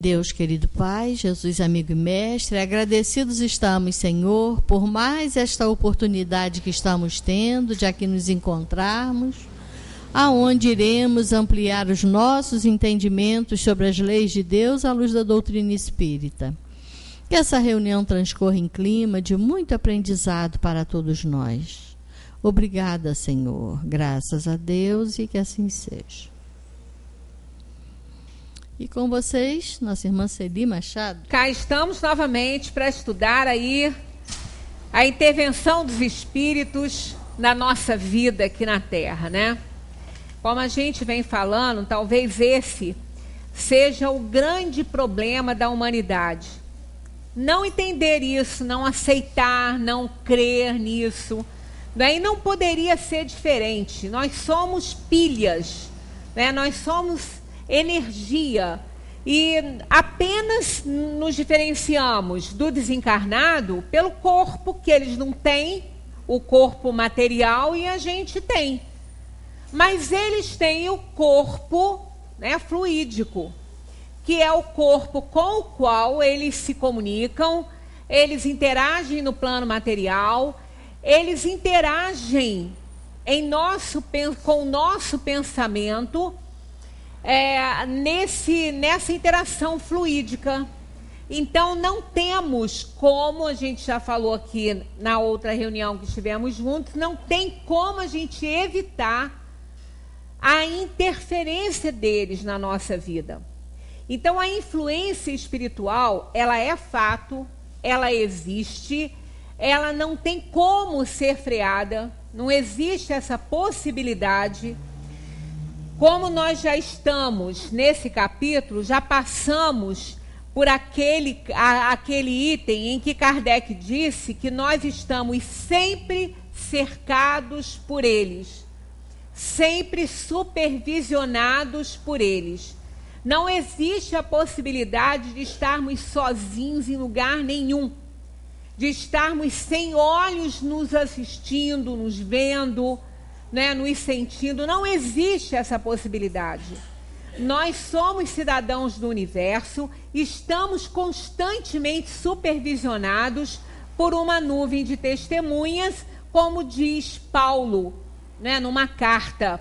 Deus, querido Pai, Jesus, amigo e mestre, agradecidos estamos, Senhor, por mais esta oportunidade que estamos tendo de aqui nos encontrarmos, aonde iremos ampliar os nossos entendimentos sobre as leis de Deus à luz da doutrina espírita. Que essa reunião transcorra em clima de muito aprendizado para todos nós. Obrigada, Senhor, graças a Deus, e que assim seja. E com vocês, nossa irmã Celi Machado. Cá estamos novamente para estudar aí a intervenção dos espíritos na nossa vida aqui na Terra, né? Como a gente vem falando, talvez esse seja o grande problema da humanidade. Não entender isso, não aceitar, não crer nisso. Né? E não poderia ser diferente. Nós somos pilhas, né? Nós somos energia, e apenas nos diferenciamos do desencarnado pelo corpo, que eles não têm, o corpo material, e a gente tem. Mas eles têm o corpo, né, fluídico, que é o corpo com o qual eles se comunicam, eles interagem no plano material, eles interagem com o nosso pensamento, nessa interação fluídica. Então não temos como, a gente já falou aqui na outra reunião que estivemos juntos, não tem como a gente evitar a interferência deles na nossa vida. Então a influência espiritual, ela é fato, ela existe, ela não tem como ser freada, não existe essa possibilidade. Como nós já estamos nesse capítulo, já passamos por aquele item em que Kardec disse que nós estamos sempre cercados por eles, sempre supervisionados por eles. Não existe a possibilidade de estarmos sozinhos em lugar nenhum, de estarmos sem olhos nos assistindo, nos vendo, né, nos sentindo. Não existe essa possibilidade. Nós somos cidadãos do universo, estamos constantemente supervisionados por uma nuvem de testemunhas, como diz Paulo, né, numa carta.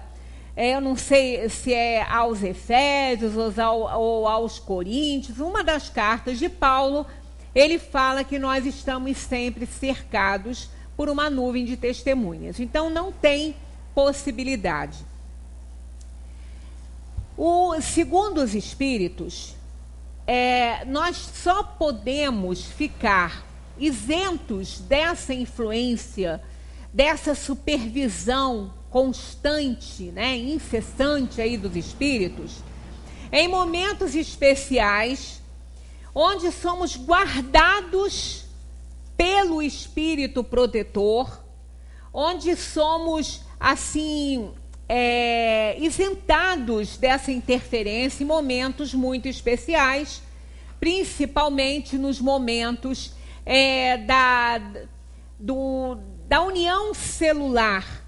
Eu não sei se é aos Efésios ou aos Coríntios, uma das cartas de Paulo, ele fala que nós estamos sempre cercados por uma nuvem de testemunhas. Então não tem possibilidade. Segundo os espíritos, nós só podemos ficar isentos dessa influência, dessa supervisão constante, né, incessante aí dos espíritos, em momentos especiais, onde somos guardados pelo espírito protetor, onde somos assim isentados dessa interferência em momentos muito especiais, principalmente nos momentos da união celular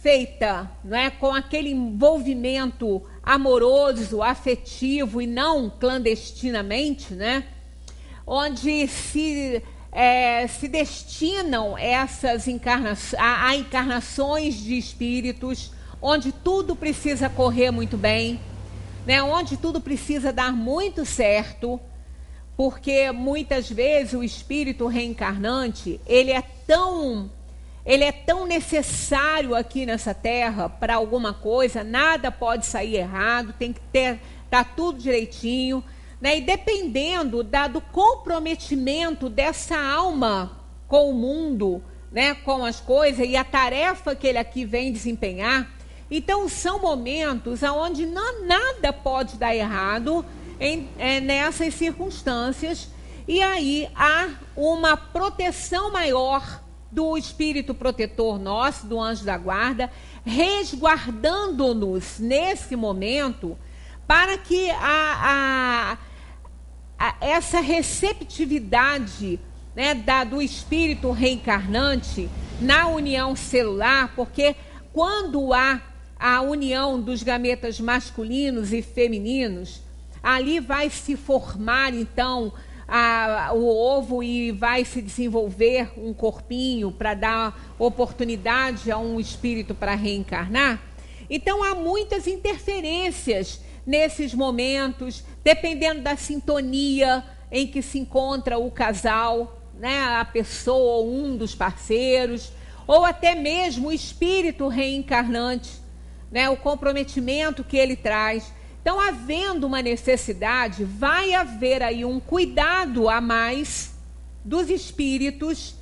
feita, não é, com aquele envolvimento amoroso, afetivo e não clandestinamente, né, onde se destinam essas encarnações de espíritos, onde tudo precisa correr muito bem, né? Onde tudo precisa dar muito certo, porque muitas vezes o espírito reencarnante, ele é tão necessário aqui nessa terra para alguma coisa, nada pode sair errado, tem que tá tudo direitinho, né? E dependendo do comprometimento dessa alma com o mundo, né, com as coisas e a tarefa que ele aqui vem desempenhar, então são momentos onde nada pode dar errado nessas circunstâncias, e aí há uma proteção maior do espírito protetor nosso, do anjo da guarda, resguardando-nos nesse momento, para que essa receptividade, né, do espírito reencarnante na união celular, porque quando há a união dos gametas masculinos e femininos, ali vai se formar, então, o ovo e vai se desenvolver um corpinho para dar oportunidade a um espírito para reencarnar. Então, há muitas interferências nesses momentos, dependendo da sintonia em que se encontra o casal, né, a pessoa ou um dos parceiros, ou até mesmo o espírito reencarnante, né, o comprometimento que ele traz. Então, havendo uma necessidade, vai haver aí um cuidado a mais dos espíritos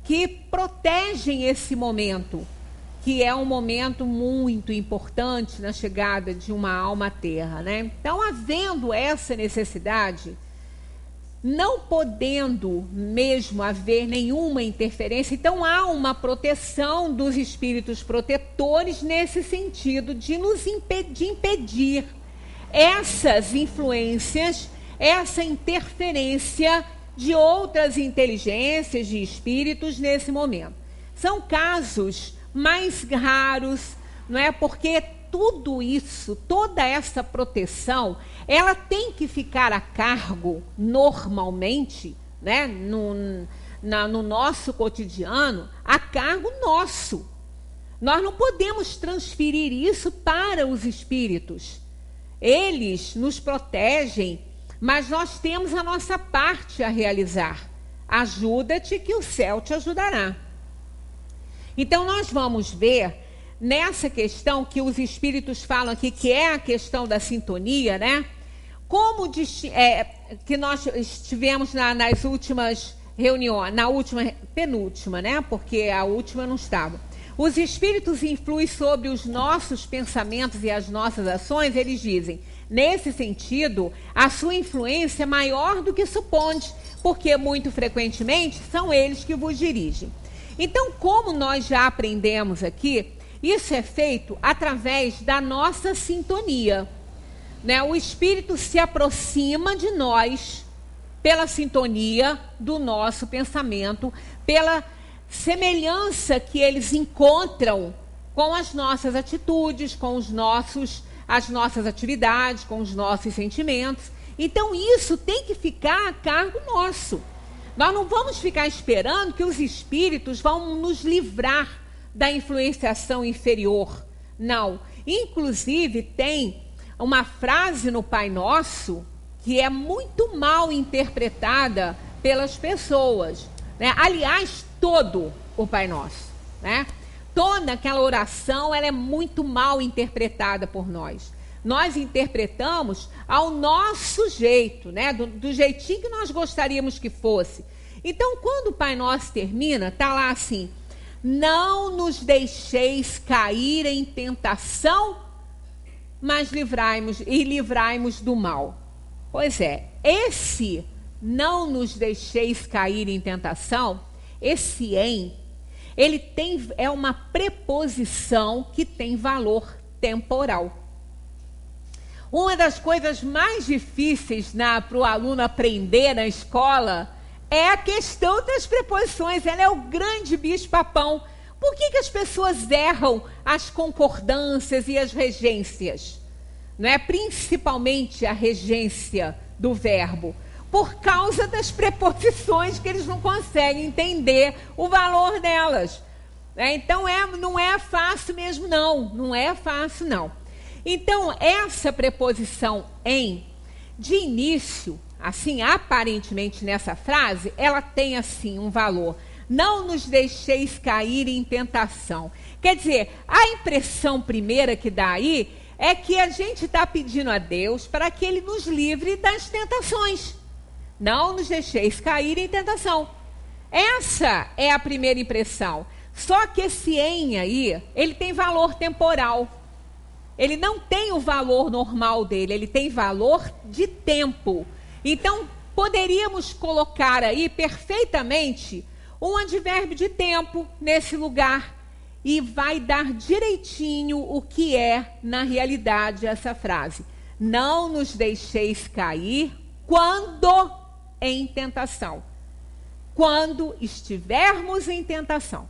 que protegem esse momento, que é um momento muito importante na chegada de uma alma à Terra, né? Então, havendo essa necessidade, não podendo mesmo haver nenhuma interferência, então há uma proteção dos espíritos protetores nesse sentido de nos impedir essas influências, essa interferência de outras inteligências, de espíritos nesse momento. São casos mais raros, não é? Porque tudo isso, toda essa proteção, ela tem que ficar a cargo, normalmente, né? No nosso cotidiano, a cargo nosso. Nós não podemos transferir isso para os espíritos. Eles nos protegem, mas nós temos a nossa parte a realizar. Ajuda-te que o céu te ajudará. Então, nós vamos ver nessa questão que os espíritos falam aqui, que é a questão da sintonia, né? Como que nós estivemos nas últimas reuniões, penúltima, né? Porque a última não estava. Os espíritos influem sobre os nossos pensamentos e as nossas ações, eles dizem. Nesse sentido, a sua influência é maior do que suponde, porque muito frequentemente são eles que vos dirigem. Então, como nós já aprendemos aqui, isso é feito através da nossa sintonia, né? O espírito se aproxima de nós pela sintonia do nosso pensamento, pela semelhança que eles encontram com as nossas atitudes, com as nossas atividades, com os nossos sentimentos. Então, isso tem que ficar a cargo nosso. Nós não vamos ficar esperando que os espíritos vão nos livrar da influenciação inferior. Não. Inclusive, tem uma frase no Pai Nosso que é muito mal interpretada pelas pessoas, né? Aliás, todo o Pai Nosso, né? Toda aquela oração, ela é muito mal interpretada por nós. Nós interpretamos ao nosso jeito, né? Do jeitinho que nós gostaríamos que fosse. Então, quando o Pai Nosso termina, está lá assim: não nos deixeis cair em tentação, mas livrai-nos do mal. Pois é, esse não nos deixeis cair em tentação, esse ele é uma preposição que tem valor temporal. Uma das coisas mais difíceis para o aluno aprender na escola é a questão das preposições. Ela é o grande bicho-papão. Por que as pessoas erram as concordâncias e as regências? Não é? Principalmente a regência do verbo. Por causa das preposições que eles não conseguem entender o valor delas. Então, não é fácil mesmo, não. Não é fácil, não. Então, essa preposição em, de início, assim, aparentemente nessa frase, ela tem, assim, um valor. Não nos deixeis cair em tentação. Quer dizer, a impressão primeira que dá aí é que a gente está pedindo a Deus para que Ele nos livre das tentações. Não nos deixeis cair em tentação. Essa é a primeira impressão. Só que esse em aí, ele tem valor temporal. Ele não tem o valor normal dele, ele tem valor de tempo. Então, poderíamos colocar aí perfeitamente um advérbio de tempo nesse lugar e vai dar direitinho o que é, na realidade, essa frase. Não nos deixeis cair quando em tentação. Quando estivermos em tentação.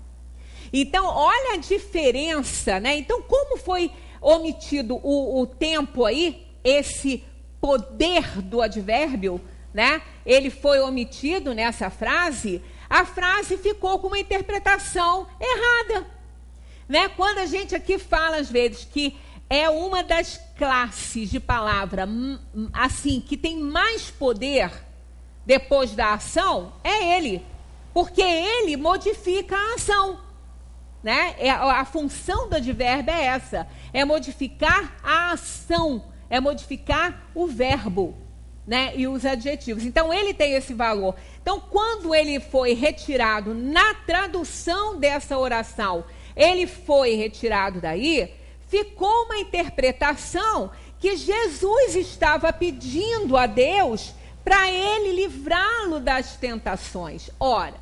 Então, olha a diferença, né? Então, como foi omitido o tempo aí, esse poder do advérbio, né, ele foi omitido nessa frase, a frase ficou com uma interpretação errada, né? Quando a gente aqui fala às vezes que é uma das classes de palavra assim que tem mais poder depois da ação, é ele, porque ele modifica a ação, né? A função do advérbio é essa, é modificar a ação, é modificar o verbo, né? E os adjetivos. Então ele tem esse valor. Então quando ele foi retirado na tradução dessa oração, ele foi retirado daí, ficou uma interpretação que Jesus estava pedindo a Deus para ele livrá-lo das tentações. Ora,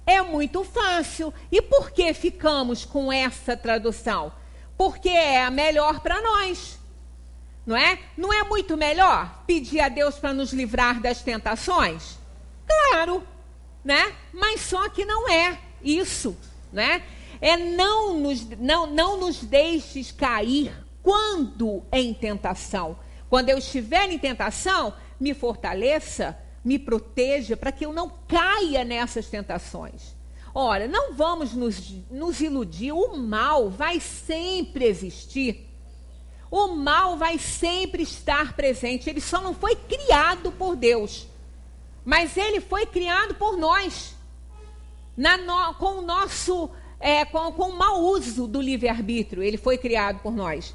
é muito fácil. E por que ficamos com essa tradução? Porque é a melhor para nós. Não é? Não é muito melhor pedir a Deus para nos livrar das tentações? Claro, né? Mas só que não é isso, né? É não nos deixes cair quando em tentação. Quando eu estiver em tentação, me fortaleça, me proteja para que eu não caia nessas tentações. Ora, não vamos nos iludir, o mal vai sempre existir. O mal vai sempre estar presente, ele só não foi criado por Deus, mas ele foi criado por nós, com o nosso, com o mau uso do livre-arbítrio, ele foi criado por nós.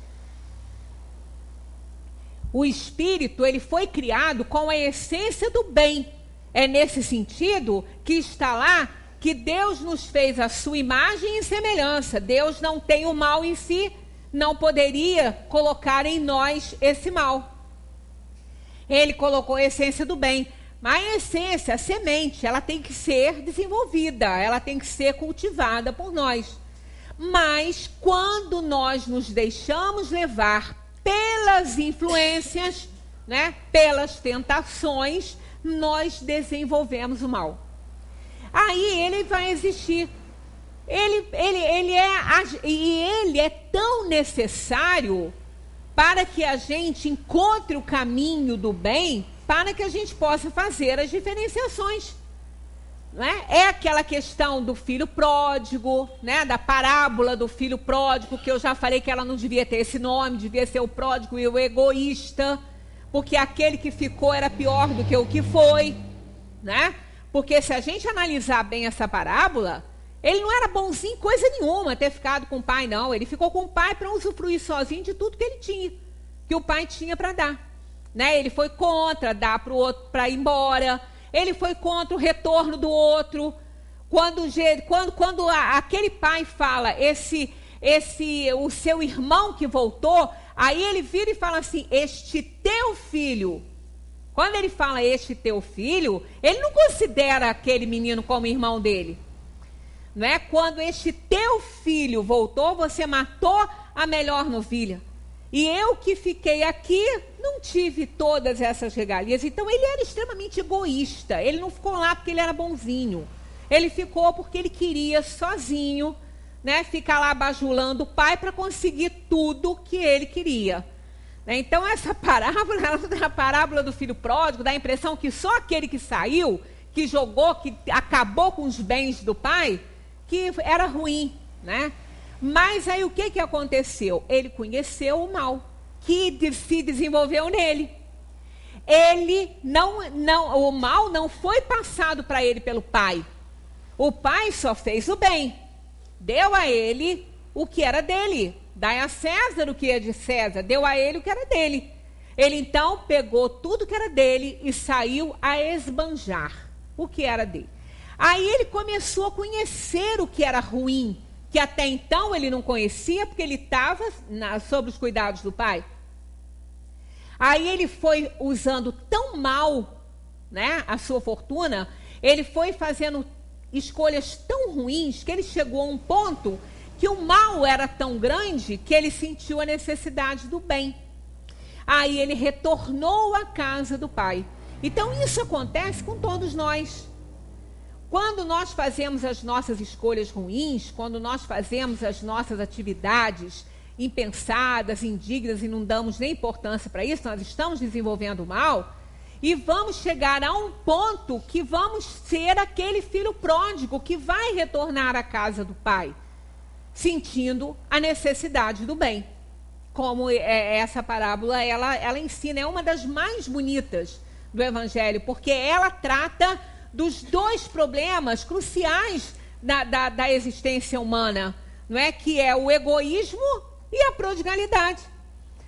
O espírito, ele foi criado com a essência do bem, é nesse sentido que está lá, que Deus nos fez a sua imagem e semelhança, Deus não tem o mal em si, não poderia colocar em nós esse mal. Ele colocou a essência do bem. Mas a essência, a semente, ela tem que ser desenvolvida, ela tem que ser cultivada por nós. Mas quando nós nos deixamos levar pelas influências, né, pelas tentações, nós desenvolvemos o mal. Aí ele vai existir. Ele é tão necessário para que a gente encontre o caminho do bem, para que a gente possa fazer as diferenciações. Né? É aquela questão do filho pródigo, né? Da parábola do filho pródigo, que eu já falei que ela não devia ter esse nome, devia ser o pródigo e o egoísta, porque aquele que ficou era pior do que o que foi. Né? Porque se a gente analisar bem essa parábola, ele não era bonzinho coisa nenhuma ter ficado com o pai, não. Ele ficou com o pai para usufruir sozinho de tudo que ele tinha, que o pai tinha para dar. Né? Ele foi contra dar para o outro para ir embora. Ele foi contra o retorno do outro. Quando aquele pai fala, o seu irmão que voltou, aí ele vira e fala assim, este teu filho. Quando ele fala este teu filho, ele não considera aquele menino como irmão dele. Não é? Quando este teu filho voltou, você matou a melhor novilha. E eu que fiquei aqui, não tive todas essas regalias. Então ele era extremamente egoísta. Ele não ficou lá porque ele era bonzinho. Ele ficou porque ele queria sozinho, né, ficar lá bajulando o pai para conseguir tudo que ele queria. Então essa parábola, a parábola do filho pródigo, dá a impressão que só aquele que saiu, que jogou, que acabou com os bens do pai, que era ruim, né? Mas aí o que aconteceu? Ele conheceu o mal que se desenvolveu nele. O mal não foi passado para ele pelo pai. O pai só fez o bem. Deu a ele o que era dele. Dai a César o que é de César. Deu a ele o que era dele. Ele então pegou tudo que era dele e saiu a esbanjar o que era dele. Aí ele começou a conhecer o que era ruim, que até então ele não conhecia, porque ele estava sob os cuidados do pai. Aí ele foi usando tão mal, né, a sua fortuna, ele foi fazendo escolhas tão ruins, que ele chegou a um ponto que o mal era tão grande, que ele sentiu a necessidade do bem. Aí ele retornou à casa do pai. Então isso acontece com todos nós. Quando nós fazemos as nossas escolhas ruins, quando nós fazemos as nossas atividades impensadas, indignas, e não damos nem importância para isso, nós estamos desenvolvendo o mal, e vamos chegar a um ponto que vamos ser aquele filho pródigo que vai retornar à casa do pai, sentindo a necessidade do bem. Como essa parábola, ela ensina, é uma das mais bonitas do Evangelho, porque ela trata dos dois problemas cruciais da existência humana, não é? Que é o egoísmo e a prodigalidade.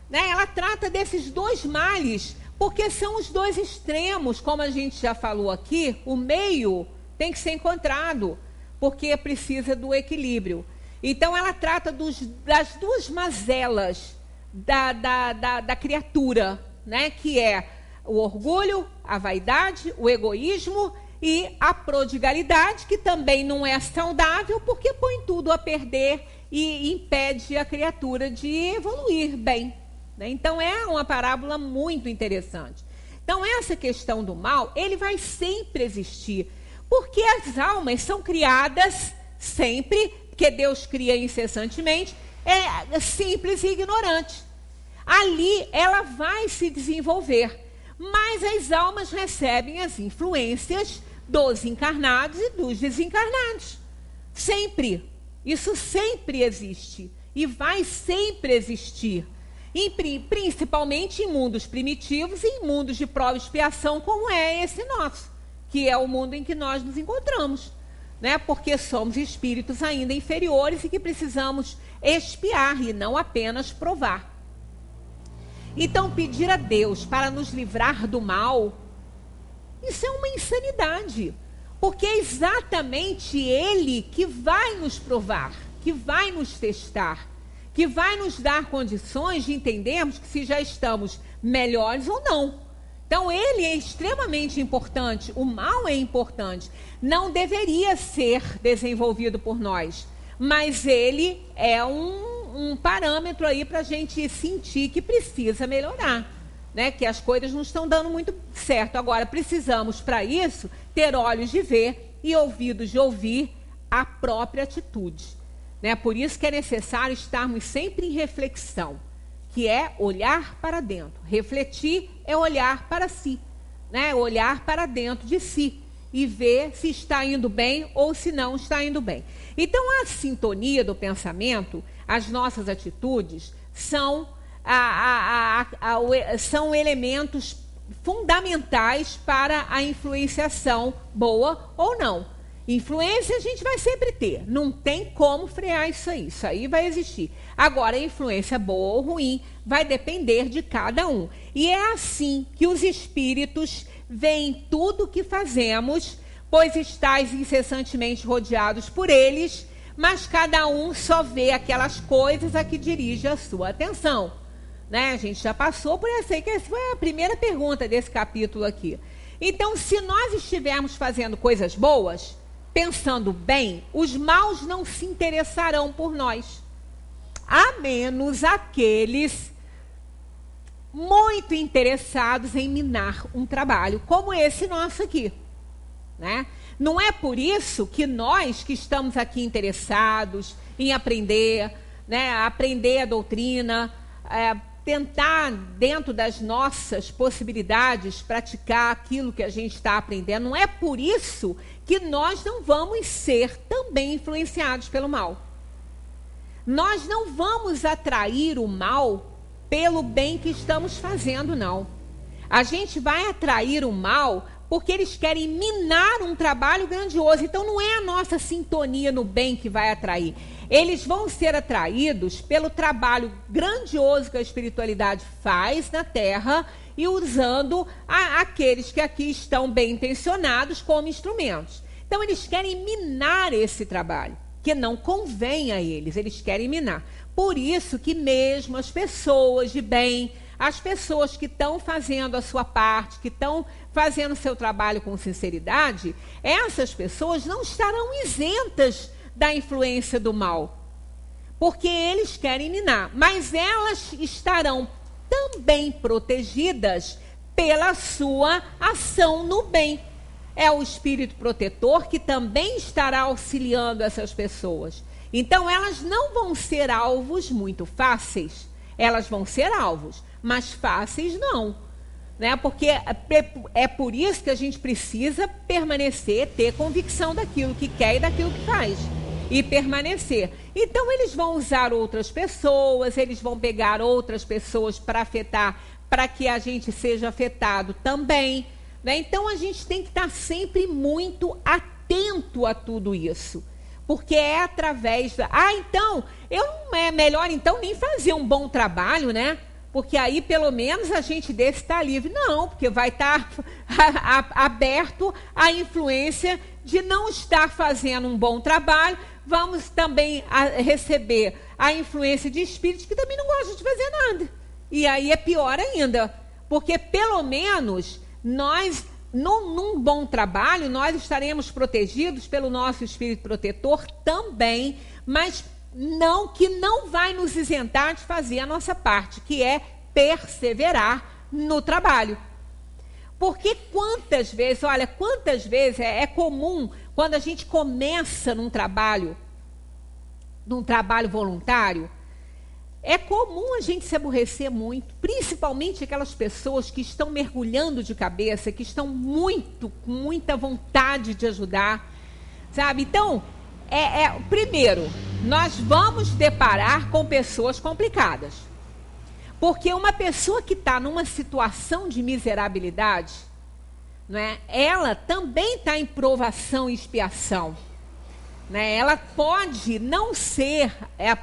Né? Ela trata desses dois males, porque são os dois extremos, como a gente já falou aqui, o meio tem que ser encontrado, porque precisa do equilíbrio. Então ela trata das duas mazelas da criatura, né? Que é o orgulho, a vaidade, o egoísmo e a prodigalidade, que também não é saudável, porque põe tudo a perder e impede a criatura de evoluir bem. Né? Então, é uma parábola muito interessante. Então, essa questão do mal, ele vai sempre existir, porque as almas são criadas sempre, que Deus cria incessantemente, é simples e ignorante. Ali, ela vai se desenvolver. Mas as almas recebem as influências dos encarnados e dos desencarnados. Sempre. Isso sempre existe. E vai sempre existir. Principalmente em mundos primitivos e em mundos de prova e expiação, como é esse nosso, que é o mundo em que nós nos encontramos. Né? Porque somos espíritos ainda inferiores e que precisamos expiar e não apenas provar. Então, pedir a Deus para nos livrar do mal, isso é uma insanidade. Porque é exatamente Ele que vai nos provar, que vai nos testar, que vai nos dar condições de entendermos que se já estamos melhores ou não. Então, Ele é extremamente importante, o mal é importante. Não deveria ser desenvolvido por nós, mas Ele é um parâmetro aí para a gente sentir que precisa melhorar, né? Que as coisas não estão dando muito certo. Agora, precisamos, para isso, ter olhos de ver e ouvidos de ouvir a própria atitude. Né? Por isso que é necessário estarmos sempre em reflexão, que é olhar para dentro. Refletir é olhar para si, né? Olhar para dentro de si e ver se está indo bem ou se não está indo bem. Então, a sintonia do pensamento, as nossas atitudes, são elementos fundamentais para a influenciação boa ou não. Influência a gente vai sempre ter, não tem como frear isso aí vai existir. Agora, a influência boa ou ruim vai depender de cada um. E é assim que os espíritos veem tudo o que fazemos, pois estáis incessantemente rodeados por eles, mas cada um só vê aquelas coisas a que dirige a sua atenção. Né? A gente já passou por essa aí, que essa foi a primeira pergunta desse capítulo aqui. Então, se nós estivermos fazendo coisas boas, pensando bem, os maus não se interessarão por nós, a menos aqueles muito interessados em minar um trabalho, como esse nosso aqui. Né? Não é por isso que nós que estamos aqui interessados em aprender, né, aprender a doutrina, tentar, dentro das nossas possibilidades, praticar aquilo que a gente está aprendendo, não é por isso que nós não vamos ser também influenciados pelo mal. Nós não vamos atrair o mal pelo bem que estamos fazendo, não. A gente vai atrair o mal porque eles querem minar um trabalho grandioso. Então, não é a nossa sintonia no bem que vai atrair. Eles vão ser atraídos pelo trabalho grandioso que a espiritualidade faz na Terra e usando aqueles que aqui estão bem intencionados como instrumentos. Então, eles querem minar esse trabalho, que não convém a eles, eles querem minar. Por isso que mesmo as pessoas de bem, as pessoas que estão fazendo a sua parte, que estão fazendo o seu trabalho com sinceridade, essas pessoas não estarão isentas da influência do mal, porque eles querem minar, mas elas estarão também protegidas pela sua ação no bem. É o espírito protetor que também estará auxiliando essas pessoas. Então, elas não vão ser alvos muito fáceis. Elas vão ser alvos, mas fáceis não. Né? Porque é por isso que a gente precisa permanecer, ter convicção daquilo que quer e daquilo que faz. E permanecer. Então, eles vão usar outras pessoas, eles vão pegar outras pessoas para afetar, para que a gente seja afetado também. Né? Então, a gente tem que estar sempre muito atento a tudo isso. Porque é através da... então, não é melhor então nem fazer um bom trabalho, né? Porque aí, pelo menos, a gente desse está livre. Não, porque vai estar aberto à influência de não estar fazendo um bom trabalho. Vamos também receber a influência de espíritos que também não gostam de fazer nada. E aí é pior ainda. Porque, pelo menos, nós... Num bom trabalho, nós estaremos protegidos pelo nosso espírito protetor também, mas que não vai nos isentar de fazer a nossa parte, que é perseverar no trabalho. Porque quantas vezes é comum, quando a gente começa num trabalho voluntário, é comum a gente se aborrecer muito, principalmente aquelas pessoas que estão mergulhando de cabeça, que estão com muita vontade de ajudar, sabe? Então, primeiro, nós vamos deparar com pessoas complicadas. Porque uma pessoa que está numa situação de miserabilidade, né, ela também está em provação e expiação. Né? Ela pode não ser,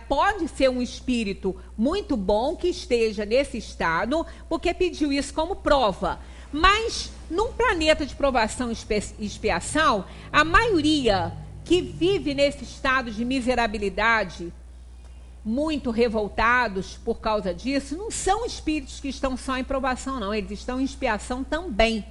pode ser um espírito muito bom que esteja nesse estado, porque pediu isso como prova. Mas, num planeta de provação e expiação, a maioria que vive nesse estado de miserabilidade, muito revoltados por causa disso, não são espíritos que estão só em provação, não. Eles estão em expiação também.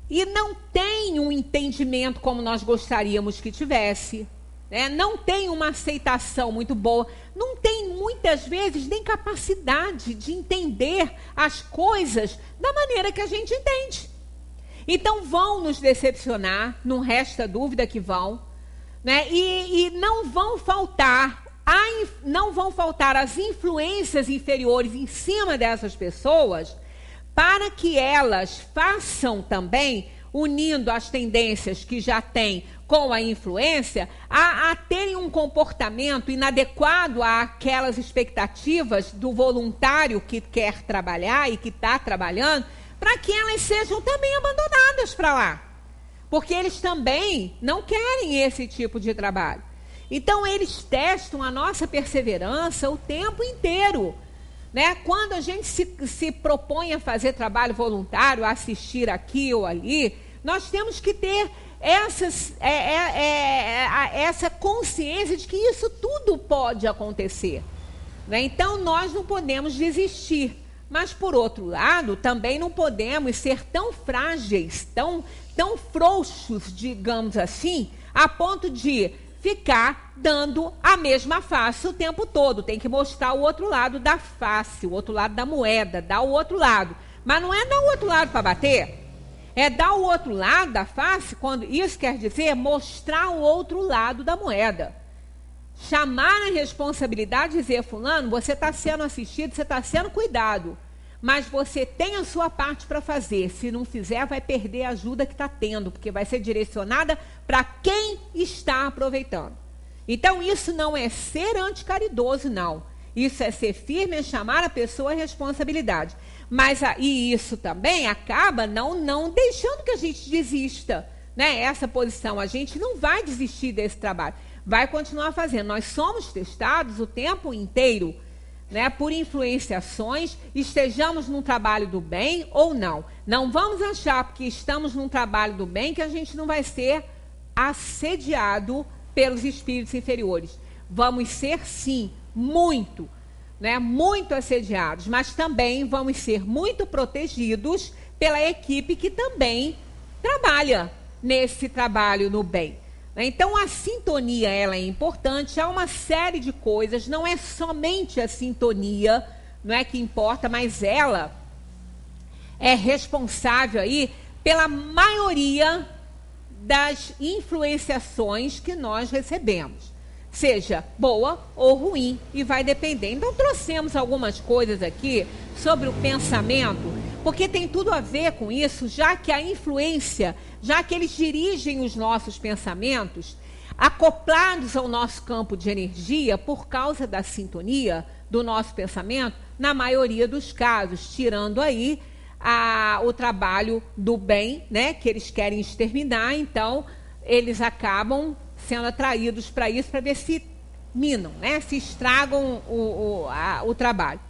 E não tem um entendimento como nós gostaríamos que tivesse, né? Não tem uma aceitação muito boa, não tem muitas vezes nem capacidade de entender as coisas da maneira que a gente entende. Então vão nos decepcionar, não resta dúvida que vão, né? E não vão faltar as influências inferiores em cima dessas pessoas, para que elas façam também, unindo as tendências que já têm com a influência, a terem um comportamento inadequado àquelas expectativas do voluntário que quer trabalhar e que está trabalhando, para que elas sejam também abandonadas para lá. Porque eles também não querem esse tipo de trabalho. Então, eles testam a nossa perseverança o tempo inteiro. Né? Quando a gente se propõe a fazer trabalho voluntário, a assistir aqui ou ali, nós temos que ter essa consciência de que isso tudo pode acontecer. Né? Então, nós não podemos desistir. Mas, por outro lado, também não podemos ser tão frágeis, tão frouxos, digamos assim, a ponto de ficar dando a mesma face o tempo todo. Tem que mostrar o outro lado da face, o outro lado da moeda, dar o outro lado. Mas não é dar o outro lado para bater. É dar o outro lado da face, quando isso quer dizer mostrar o outro lado da moeda. Chamar a responsabilidade e dizer, fulano, você está sendo assistido, você está sendo cuidado. Mas você tem a sua parte para fazer. Se não fizer, vai perder a ajuda que está tendo, porque vai ser direcionada para quem está aproveitando. Então, isso não é ser anticaridoso, não. Isso é ser firme, é chamar a pessoa à responsabilidade. E isso também acaba não deixando que a gente desista. Né? Essa posição, a gente não vai desistir desse trabalho. Vai continuar fazendo. Nós somos testados o tempo inteiro, né, por influenciações, estejamos num trabalho do bem ou não. Não vamos achar, porque estamos num trabalho do bem, que a gente não vai ser assediado pelos espíritos inferiores. Vamos ser, sim, muito assediados, mas também vamos ser muito protegidos pela equipe que também trabalha nesse trabalho no bem. Então, a sintonia ela é importante, há uma série de coisas, não é somente a sintonia, não é que importa, mas ela é responsável aí pela maioria das influenciações que nós recebemos, seja boa ou ruim, e vai depender. Então, trouxemos algumas coisas aqui sobre o pensamento, porque tem tudo a ver com isso, já que a influência, já que eles dirigem os nossos pensamentos, acoplados ao nosso campo de energia, por causa da sintonia do nosso pensamento, na maioria dos casos, tirando aí o trabalho do bem, né, que eles querem exterminar. Então eles acabam sendo atraídos para isso, para ver se minam, né, se estragam o trabalho.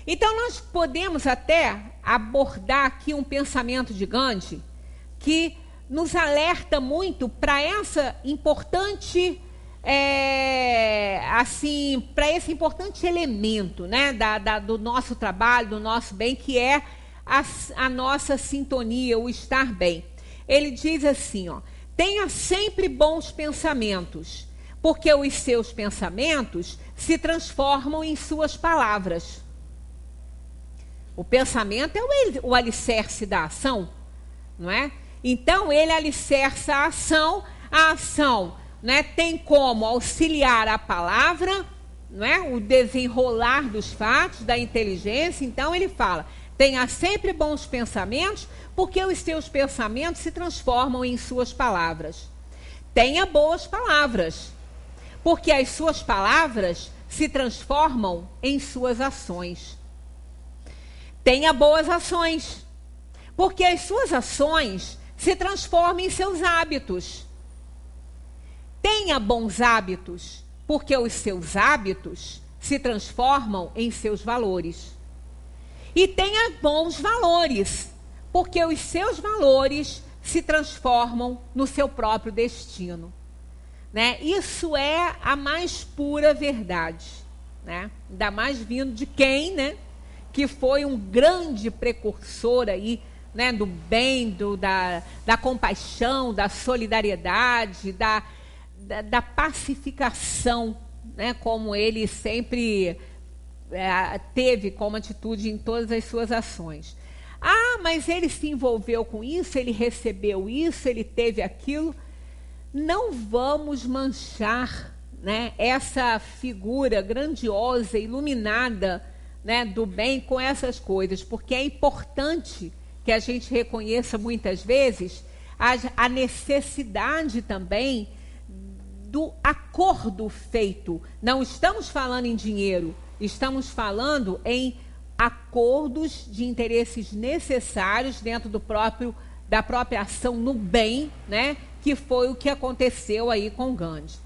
Então nós podemos até abordar aqui um pensamento de Gandhi que nos alerta muito para essa importante, para esse importante elemento, né, do nosso trabalho, do nosso bem, que é a nossa sintonia, o estar bem. Ele diz assim, ó: tenha sempre bons pensamentos, porque os seus pensamentos se transformam em suas palavras. O pensamento é o alicerce da ação, não é? Então, ele alicerça a ação, né, tem como auxiliar a palavra, não é? O desenrolar dos fatos, da inteligência. Então, ele fala: tenha sempre bons pensamentos, porque os seus pensamentos se transformam em suas palavras. Tenha boas palavras, porque as suas palavras se transformam em suas ações. Tenha boas ações, porque as suas ações se transformam em seus hábitos. Tenha bons hábitos, porque os seus hábitos se transformam em seus valores. E tenha bons valores, porque os seus valores se transformam no seu próprio destino, né? Isso é a mais pura verdade, né? Ainda mais vindo de quem, né, que foi um grande precursor aí, né, do bem, da compaixão, da solidariedade, da pacificação, né, como ele sempre teve como atitude em todas as suas ações. Ah, mas ele se envolveu com isso, ele recebeu isso, ele teve aquilo. Não vamos manchar, né, essa figura grandiosa, iluminada, né, do bem com essas coisas, porque é importante que a gente reconheça muitas vezes a necessidade também do acordo feito. Não estamos falando em dinheiro, estamos falando em acordos de interesses necessários dentro da própria ação no bem, né, que foi o que aconteceu aí com Gandhi.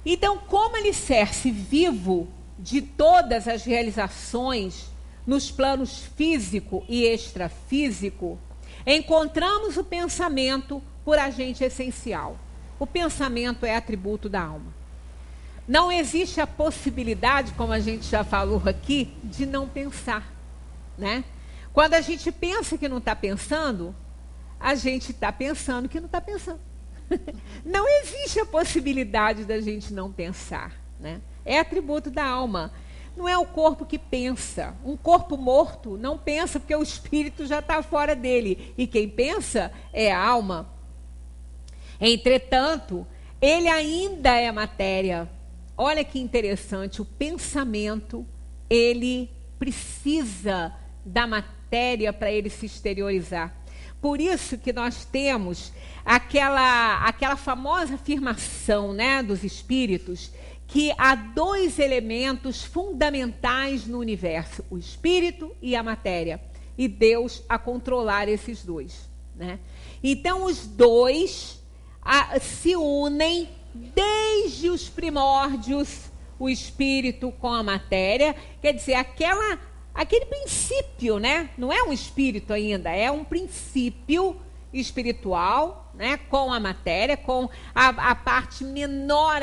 Então, como alicerce vivo de todas as realizações nos planos físico e extrafísico, encontramos o pensamento por agente essencial. O pensamento é atributo da alma. Não existe a possibilidade, como a gente já falou aqui, de não pensar, né? Quando a gente pensa que não está pensando, a gente está pensando que não está pensando. Não existe a possibilidade da gente não pensar, né? É atributo da alma. Não é o corpo que pensa. Um corpo morto não pensa, porque o espírito já está fora dele. E quem pensa é a alma. Entretanto, ele ainda é matéria. Olha que interessante, o pensamento, ele precisa da matéria para ele se exteriorizar. Por isso que nós temos aquela famosa afirmação, né, dos espíritos, que há dois elementos fundamentais no universo, o espírito e a matéria, e Deus a controlar esses dois, né? Então, os dois se unem desde os primórdios, o espírito com a matéria, quer dizer, aquele princípio, né? Não é um espírito ainda, é um princípio espiritual, né? Com a matéria, com a parte menor,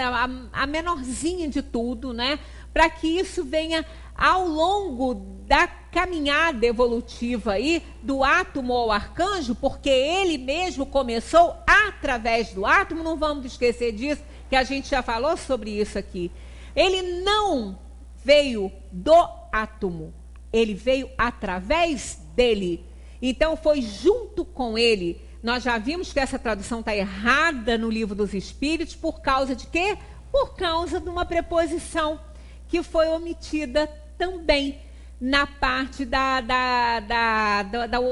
a menorzinha de tudo, né? Para que isso venha ao longo da caminhada evolutiva aí, do átomo ao arcanjo, porque ele mesmo começou através do átomo. Não vamos esquecer disso, que a gente já falou sobre isso aqui. Ele não veio do átomo, ele veio através dele. Então foi junto com ele, nós já vimos que essa tradução está errada no Livro dos Espíritos por causa de quê? Por causa de uma preposição que foi omitida também na parte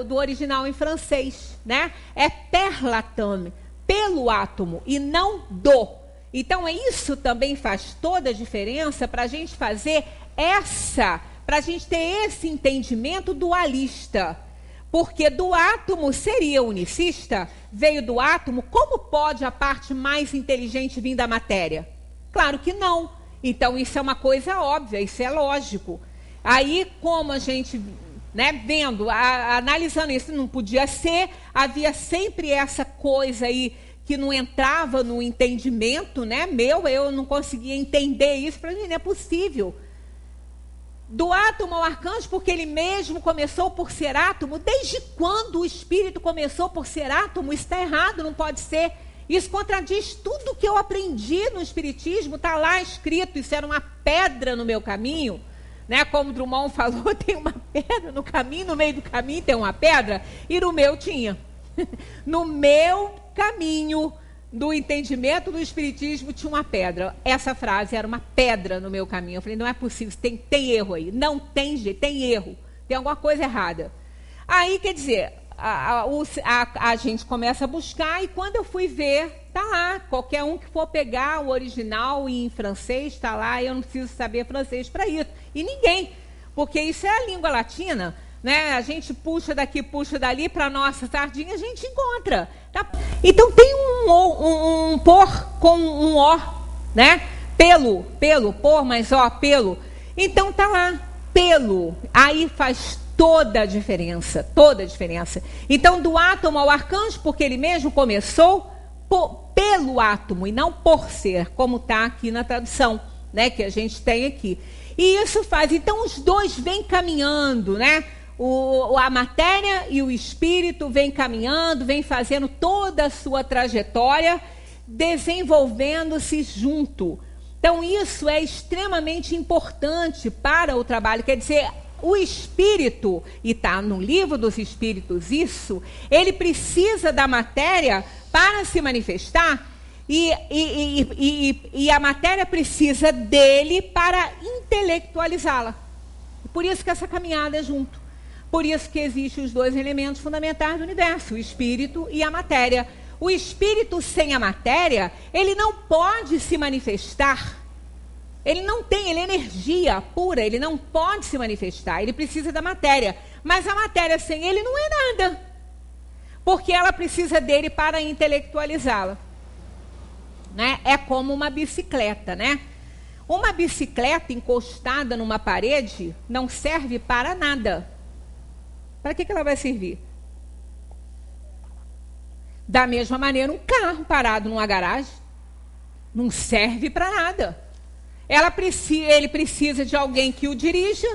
do original em francês, né? É per l'atome, pelo átomo, e não do. Então, isso também faz toda a diferença para a gente fazer para a gente ter esse entendimento dualista. Porque do átomo seria unicista, veio do átomo, como pode a parte mais inteligente vir da matéria? Claro que não. Então, isso é uma coisa óbvia, isso é lógico. Aí, como a gente, né, vendo, analisando isso, não podia ser, havia sempre essa coisa aí que não entrava no entendimento, né, eu não conseguia entender isso, para mim não é possível. Do átomo ao arcanjo, porque ele mesmo começou por ser átomo. Desde quando o espírito começou por ser átomo? Isso está errado, não pode ser. Isso contradiz tudo que eu aprendi no espiritismo, está lá escrito, isso era uma pedra no meu caminho. Né? Como Drummond falou, tem uma pedra no caminho, no meio do caminho tem uma pedra, e no meu tinha. No meu caminho do entendimento do espiritismo tinha uma pedra. Essa frase era uma pedra no meu caminho. Eu falei, não é possível, tem erro aí. Não tem jeito, tem erro. Tem alguma coisa errada. Aí, quer dizer, a gente começa a buscar, e quando eu fui ver, está lá. Qualquer um que for pegar o original em francês, está lá. Eu não preciso saber francês para isso. E ninguém, porque isso é a língua latina, né? A gente puxa daqui, puxa dali, para nossa sardinha a gente encontra. Tá? Então tem um por com um ó, né? Pelo, por, mas ó, pelo. Então tá lá, pelo. Aí faz toda a diferença, toda a diferença. Então do átomo ao arcanjo, porque ele mesmo começou pelo átomo e não por ser, como está aqui na tradução, né? Que a gente tem aqui. E isso faz, então os dois vêm caminhando, né? A matéria e o espírito vêm caminhando, vêm fazendo toda a sua trajetória, desenvolvendo-se junto. Então, isso é extremamente importante para o trabalho. Quer dizer, o espírito, e está no Livro dos Espíritos isso, ele precisa da matéria para se manifestar, e a matéria precisa dele para intelectualizá-la. Por isso que essa caminhada é junto. Por isso que existem os dois elementos fundamentais do universo, o espírito e a matéria. O espírito sem a matéria, ele não pode se manifestar. Ele não tem, ele é energia pura, ele não pode se manifestar, ele precisa da matéria. Mas a matéria sem ele não é nada, porque ela precisa dele para intelectualizá-la. Né? É como uma bicicleta, né? Uma bicicleta encostada numa parede não serve para nada. Para que ela vai servir? Da mesma maneira, um carro parado numa garagem não serve para nada. Ele precisa de alguém que o dirija.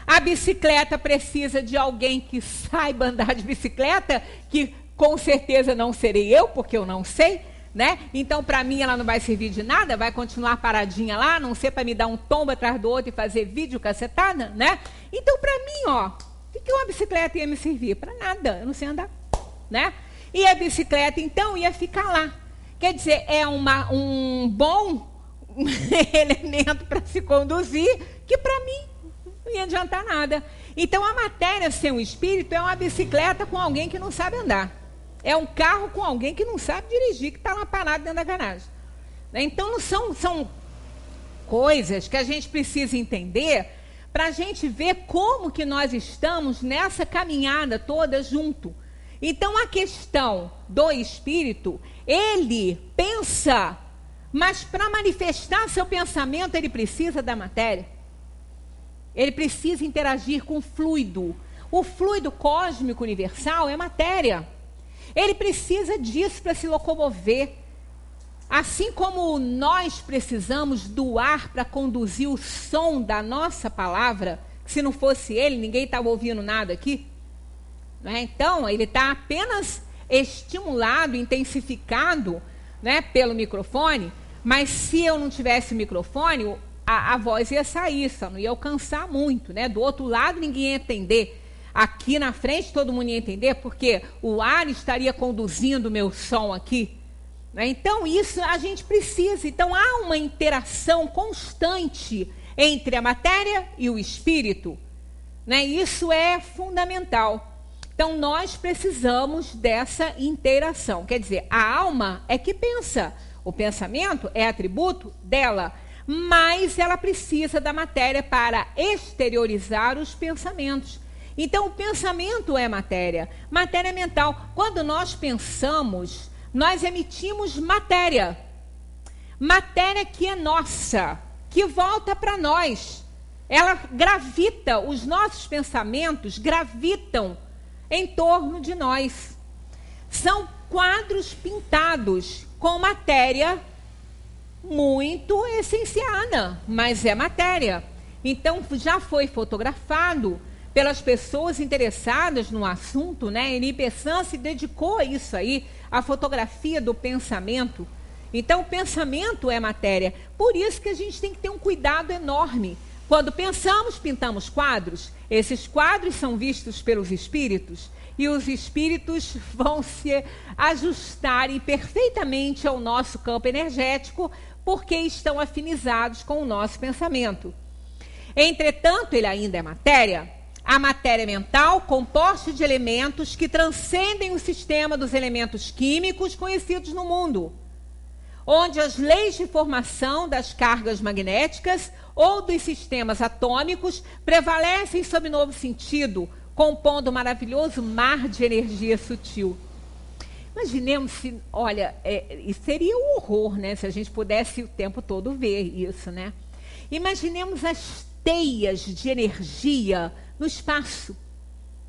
A bicicleta precisa de alguém que saiba andar de bicicleta, que com certeza não serei eu, porque eu não sei, né? Então, para mim, ela não vai servir de nada, vai continuar paradinha lá, a não ser para me dar um tombo atrás do outro e fazer vídeo cacetada, né? Então, para mim, ó, o que uma bicicleta ia me servir? Para nada, eu não sei andar, né? E a bicicleta, então, ia ficar lá. Quer dizer, é um bom elemento para se conduzir, que para mim não ia adiantar nada. Então, a matéria sem o espírito é uma bicicleta com alguém que não sabe andar. É um carro com alguém que não sabe dirigir, que está lá parado dentro da garagem. Então, são coisas que a gente precisa entender para a gente ver como que nós estamos nessa caminhada toda junto. Então, a questão do espírito, ele pensa, mas para manifestar seu pensamento, ele precisa da matéria. Ele precisa interagir com o fluido. O fluido cósmico universal é matéria. Ele precisa disso para se locomover. Assim como nós precisamos do ar para conduzir o som da nossa palavra, que se não fosse ele, ninguém estava ouvindo nada aqui. Né? Então, ele está apenas estimulado, intensificado, né, pelo microfone, mas se eu não tivesse microfone, a voz ia sair, só não ia alcançar muito. Né? Do outro lado, ninguém ia entender. aqui na frente todo mundo ia entender, porque o ar estaria conduzindo o meu som aqui. Né? Então, isso a gente precisa. Então, há uma interação constante entre a matéria e o espírito. Né? Isso é fundamental. Então, nós precisamos dessa interação. Quer dizer, a alma é que pensa. O pensamento é atributo dela. Mas ela precisa da matéria para exteriorizar os pensamentos. Então, o pensamento é matéria. Matéria mental. Quando nós pensamos, nós emitimos matéria. Matéria que é nossa, que volta para nós. Ela gravita, os nossos pensamentos gravitam em torno de nós. São quadros pintados com matéria muito essenciada, mas é matéria. Então, já foi fotografado pelas pessoas interessadas no assunto, né? Eni Pessan se dedicou a isso aí, a fotografia do pensamento. Então, o pensamento é matéria. Por isso que a gente tem que ter um cuidado enorme. Quando pensamos, pintamos quadros. Esses quadros são vistos pelos espíritos e os espíritos vão se ajustarem perfeitamente ao nosso campo energético porque estão afinizados com o nosso pensamento. Entretanto, ele ainda é matéria. A matéria mental, composta de elementos que transcendem o sistema dos elementos químicos conhecidos no mundo, onde as leis de formação das cargas magnéticas ou dos sistemas atômicos prevalecem sob novo sentido, compondo um maravilhoso mar de energia sutil. Imaginemos se, olha, isso seria um horror, né? Se a gente pudesse o tempo todo ver isso, né? Imaginemos as teias de energia no espaço,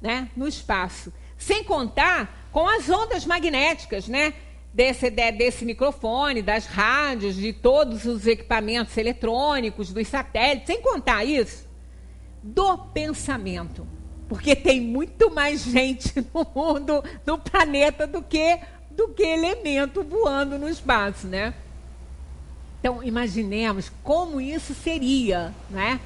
né? No espaço. Sem contar com as ondas magnéticas, né? Desse microfone, das rádios, de todos os equipamentos eletrônicos, dos satélites, sem contar isso, do pensamento. Porque tem muito mais gente no mundo, no planeta, do que elemento voando no espaço, né? Então, imaginemos como isso seria, né?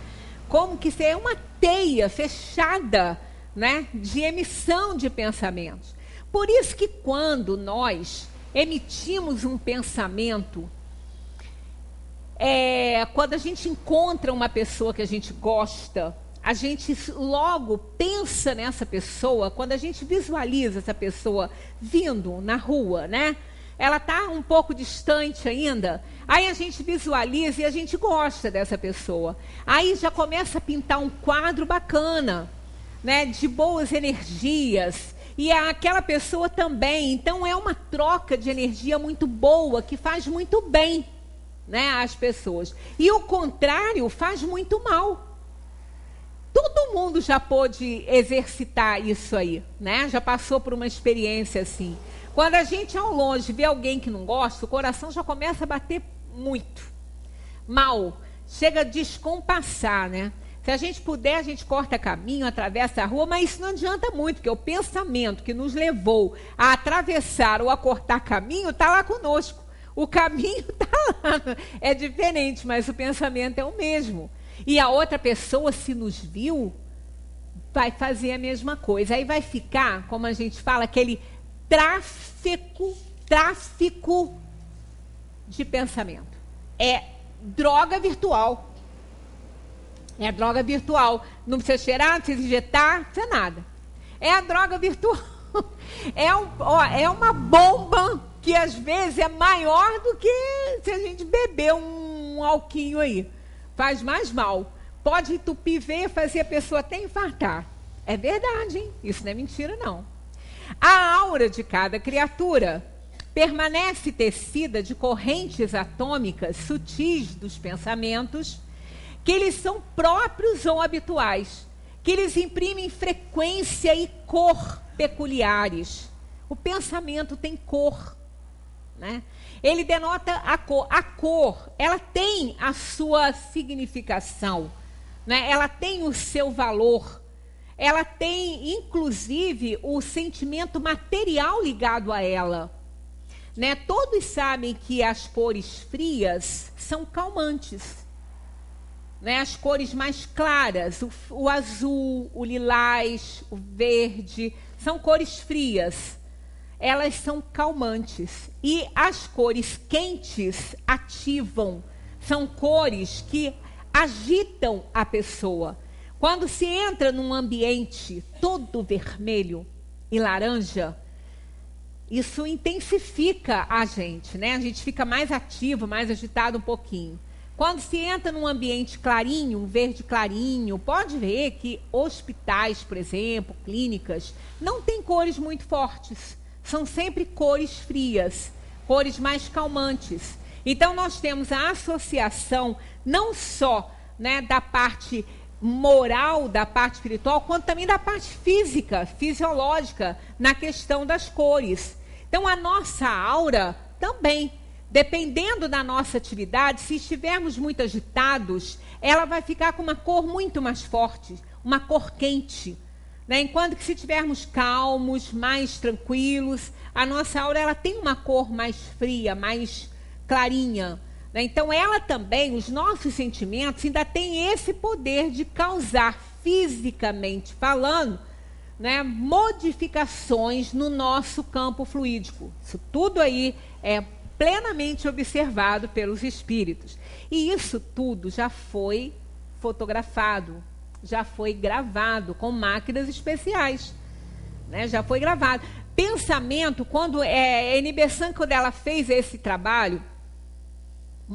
Como que seria uma teia fechada, né? De emissão de pensamentos. Por isso que quando nós emitimos um pensamento, quando a gente encontra uma pessoa que a gente gosta, a gente logo pensa nessa pessoa. Quando a gente visualiza essa pessoa vindo na rua, né? Ela está um pouco distante ainda. Aí a gente visualiza e a gente gosta dessa pessoa. Aí já começa a pintar um quadro bacana, né? De boas energias. E aquela pessoa também. Então é uma troca de energia muito boa, que faz muito bem, né, às pessoas. E o contrário faz muito mal. Todo mundo já pôde exercitar isso aí, né? Já passou por uma experiência assim. Quando a gente ao longe vê alguém que não gosta, o coração já começa a bater muito mal. Chega a descompassar, né? Se a gente puder, a gente corta caminho, atravessa a rua, mas isso não adianta muito, porque o pensamento que nos levou a atravessar ou a cortar caminho está lá conosco. O caminho está lá. É diferente, mas o pensamento é o mesmo. E a outra pessoa, se nos viu, vai fazer a mesma coisa. Aí vai ficar, como a gente fala, aquele tráfico de pensamento. É droga virtual. É a droga virtual. Não precisa cheirar, não precisa injetar, não precisa nada. É a droga virtual. É uma bomba que às vezes é maior do que se a gente beber um alquinho aí. Faz mais mal. Pode entupir veia, fazer a pessoa até infartar. É verdade, hein? Isso não é mentira, não. A aura de cada criatura permanece tecida de correntes atômicas sutis dos pensamentos, que eles são próprios ou habituais, que eles imprimem frequência e cor peculiares. O pensamento tem cor, né? Ele denota a cor. A cor, ela tem a sua significação, né? Ela tem o seu valor. Ela tem, inclusive, o sentimento material ligado a ela, né? Todos sabem que as cores frias são calmantes. né, as cores mais claras, o azul, o lilás, o verde, são cores frias. Elas são calmantes. E as cores quentes ativam. São cores que agitam a pessoa. Quando se entra num ambiente todo vermelho e laranja, isso intensifica a gente, né? A gente fica mais ativo, mais agitado um pouquinho. Quando se entra num ambiente clarinho, um verde clarinho, pode ver que hospitais, por exemplo, clínicas, não tem cores muito fortes. São sempre cores frias, cores mais calmantes. Então, nós temos a associação não só, né, da parte moral, da parte espiritual, quanto também da parte física, fisiológica, na questão das cores. Então, a nossa aura também, dependendo da nossa atividade, se estivermos muito agitados, ela vai ficar com uma cor muito mais forte, uma cor quente. Né? Enquanto que se estivermos calmos, mais tranquilos, a nossa aura ela tem uma cor mais fria, mais clarinha. Né? Então, ela também, os nossos sentimentos, ainda têm esse poder de causar, fisicamente falando, né, modificações no nosso campo fluídico. Isso tudo aí é plenamente observado pelos espíritos. E isso tudo já foi fotografado, já foi gravado com máquinas especiais. Né? Já foi gravado. Pensamento, quando Eni Bessan, quando ela fez esse trabalho,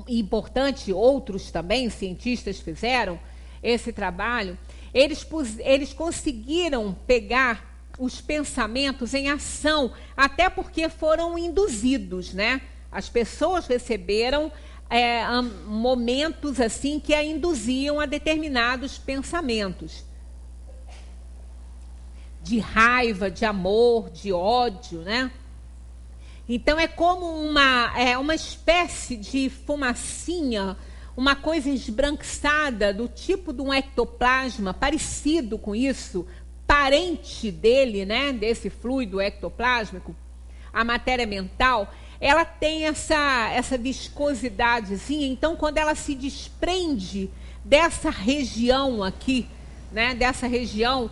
importante, outros também, cientistas fizeram esse trabalho, eles conseguiram pegar os pensamentos em ação, até porque foram induzidos, né? As pessoas receberam momentos assim que a induziam a determinados pensamentos. De raiva, de amor, de ódio, né? Então é como uma espécie de fumacinha, uma coisa esbranquiçada do tipo de um ectoplasma, parecido com isso, parente dele, né? Desse fluido ectoplásmico, a matéria mental, ela tem essa viscosidadezinha. Então, quando ela se desprende dessa região aqui, né, dessa região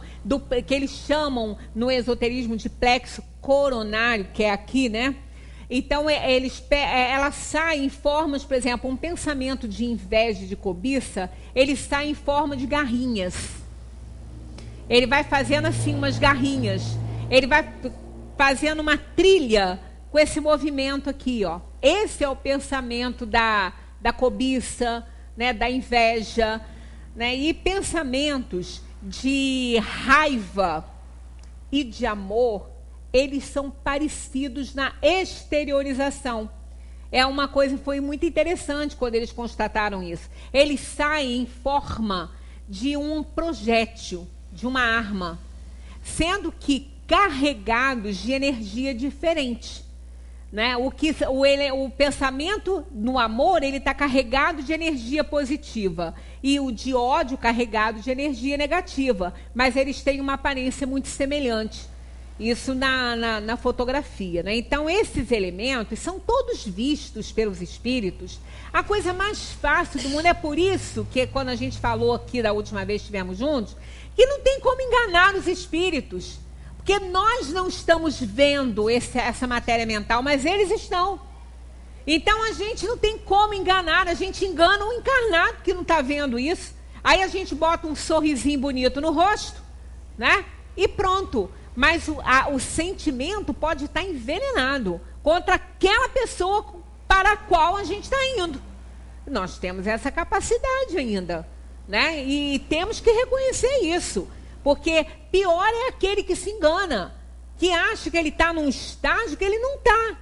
que eles chamam no esoterismo de plexo coronário, que é aqui, né? Então, ela sai em formas, por exemplo, um pensamento de inveja, de cobiça, ele sai em forma de garrinhas. Ele vai fazendo assim umas garrinhas. Ele vai fazendo uma trilha com esse movimento aqui, ó. Esse é o pensamento da cobiça, né, da inveja, né? E pensamentos de raiva e de amor, eles são parecidos na exteriorização. É uma coisa que foi muito interessante quando eles constataram isso. Eles saem em forma de um projétil, de uma arma, sendo que carregados de energia diferente. Né? O pensamento no amor, ele está carregado de energia positiva, e o de ódio carregado de energia negativa, mas eles têm uma aparência muito semelhante, isso na fotografia. Né? Então, esses elementos são todos vistos pelos espíritos. A coisa mais fácil do mundo, é por isso que quando a gente falou aqui da última vez que estivemos juntos, que não tem como enganar os espíritos. Porque nós não estamos vendo essa matéria mental, mas eles estão. Então, a gente não tem como enganar. A gente engana o encarnado que não está vendo isso. Aí a gente bota um sorrisinho bonito no rosto, né? E pronto. Mas o sentimento pode estar envenenado contra aquela pessoa para a qual a gente está indo. Nós temos essa capacidade ainda, né? E temos que reconhecer isso. Porque pior é aquele que se engana, que acha que ele está num estágio que ele não está,